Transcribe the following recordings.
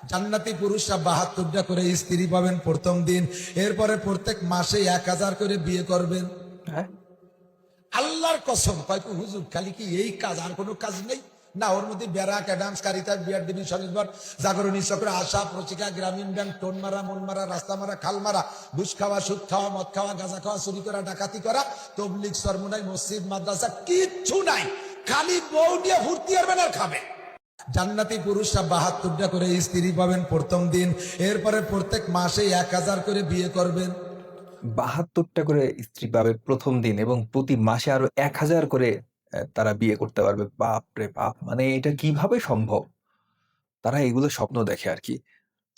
জান্নাতি পুরুষরা 72টা করে স্ত্রী পাবেন প্রথম দিন, এরপরে প্রত্যেক মাসে 1000 করে বিয়ে করবেন। হ্যাঁ, আল্লাহর কসম। কয়েক হুজুর খালি কি এই কাজ, আর কোনো কাজ নেই? না, ওর মধ্যে ব্যারাক, অ্যাডামস, কারিতাস, বিআরডিবি, স্বনির্ভর, জাগরণী চক্র, আশা, প্রচিকা, গ্রামীণ ব্যাংক, টোন মারা, মন মারা, রাস্তা মারা, খাল মারা, ঘুষ খাওয়া, সুদ খাওয়া, মদ খাওয়া, গাঁজা খাওয়া, চুরি করা, ডাকাতি করা, তবলিগ, সরমুনাই, মসজিদ, মাদ্রাসা, কিচ্ছু নাই। খালি বউ দিয়ে ফুর্তি করবেন আর খাবে। জান্নাতি পুরুষরা 72টা করে স্ত্রী পাবেন প্রথম দিন, এরপরে প্রত্যেক মাসে 1000 করে বিয়ে করবেন। 72টা করে স্ত্রী পাবে প্রথম দিন এবং প্রতি মাসে আরো 1000 করে তারা বিয়ে করতে পারবে। বাপ রে বাপ! মানে এটা কিভাবে সম্ভব? তারা এগুলো স্বপ্ন দেখে আর কি।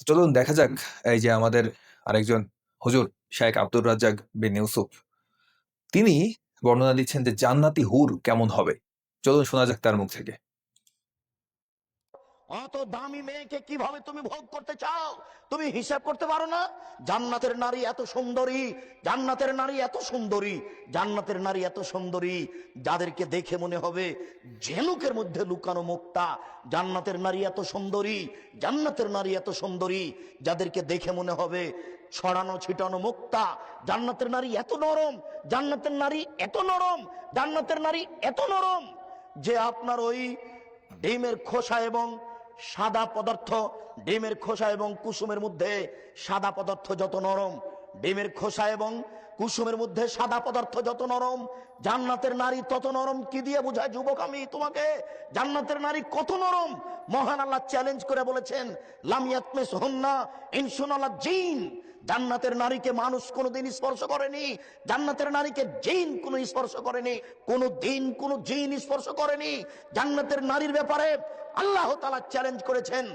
চলুন দেখা যাক, এই যে আমাদের আরেকজন হুজুর শায়েখ আব্দুর রাজ্জাক বিন ইউসুফ, তিনি বর্ণনা দিচ্ছেন যে জান্নাতি হুর কেমন হবে। চলুন শোনা যাক তার মুখ থেকে। অত দামি মেয়েকে কিভাবে তুমি ভোগ করতে চাও? তুমি হিসাব করতে পারো না? জান্নাতের নারী এত সুন্দরী, জান্নাতের নারী এত সুন্দরী, জান্নাতের নারী এত সুন্দরী যাদেরকে দেখে মনে হবে ঝিনুকের মধ্যে লুকানো মুক্তা। জান্নাতের নারী এত সুন্দরী, জান্নাতের নারী এত সুন্দরী যাদেরকে দেখে মনে হবে ছড়ানো ছিটানো মুক্তা। জান্নাতের নারী এত নরম, জান্নাতের নারী এত নরম, জান্নাতের নারী এত নরম যে আপনার ওই ডিমের খোসা এবং সাদা পদার্থ, ডিমের খোসা এবং কুসুমের মধ্যে সাদা পদার্থ যত নরম, ডিমের খোসা এবং কুসুমের মধ্যে সাদা পদার্থ যত নরম, জান্নাতের নারী তত নরম। কি দিয়ে বোঝায় যুবক আমি তোমাকে? জান্নাতের নারী কত নরম! মহান আল্লাহ চ্যালেঞ্জ করে বলেছেন, লাম ইয়াতমিসহুন্না ইনসুন ওয়ালা জিন। জান্নাতের নারীকে মানুষ কোনোদিন স্পর্শ করেনি, জান্নাতের নারীকে জিন কোনো স্পর্শ করেনি, কোনো দিন কোনো জিন স্পর্শ করেনি। জান্নাতের নারীর ব্যাপারে আল্লাহ তাআলা চ্যালেঞ্জ করেছেন,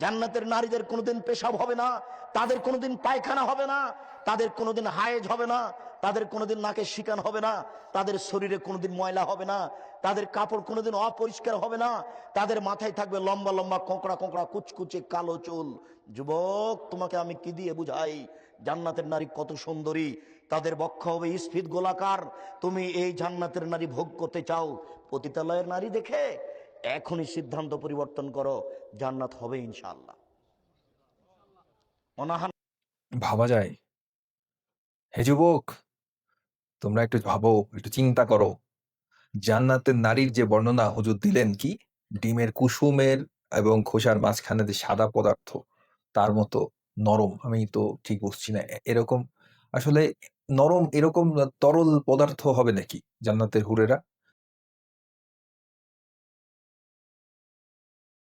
জান্নাতের নারীদের কোনোদিন পেশাব হবে না, তাদের কোনোদিন পায়খানা হবে না, তাদের কোনোদিন হায়েজ হবে না, তাদের কোনোদিন নাকে শিকান হবে না, তাদের শরীরে কোনোদিন ময়লা হবে না, তাদের কাপড় কোনোদিন অপরিষ্কার হবে না, তাদের মাথায় থাকবে লম্বা লম্বা কোঁকড়া কোঁকড়া কুচকুচে কালো চুল। যুবক তোমাকে আমি কি দিয়ে বুঝাই জান্নাতের নারী কত সুন্দরী? তাদের বক্ষ হবে স্ফীত গোলাকার। তুমি এই জান্নাতের নারী ভোগ করতে চাও পতিতালয়ের নারী দেখে? এখনই সিদ্ধান্ত পরিবর্তন করো, জান্নাত হবে ইনশাআল্লাহ। অনাহান ভাবা যায়? হে যুবক, তোমরা একটু ভাবো, একটু চিন্তা করো। জান্নাতের নারীর যে বর্ণনা হুজুর দিলেন, কি ডিমের কুসুমের এবং খোসার মাঝখানে যে সাদা পদার্থ তার মতো নরম, আমি তো ঠিক বুঝছি না এরকম আসলে নরম এরকম তরল পদার্থ হবে নাকি জান্নাতের হুরেরা?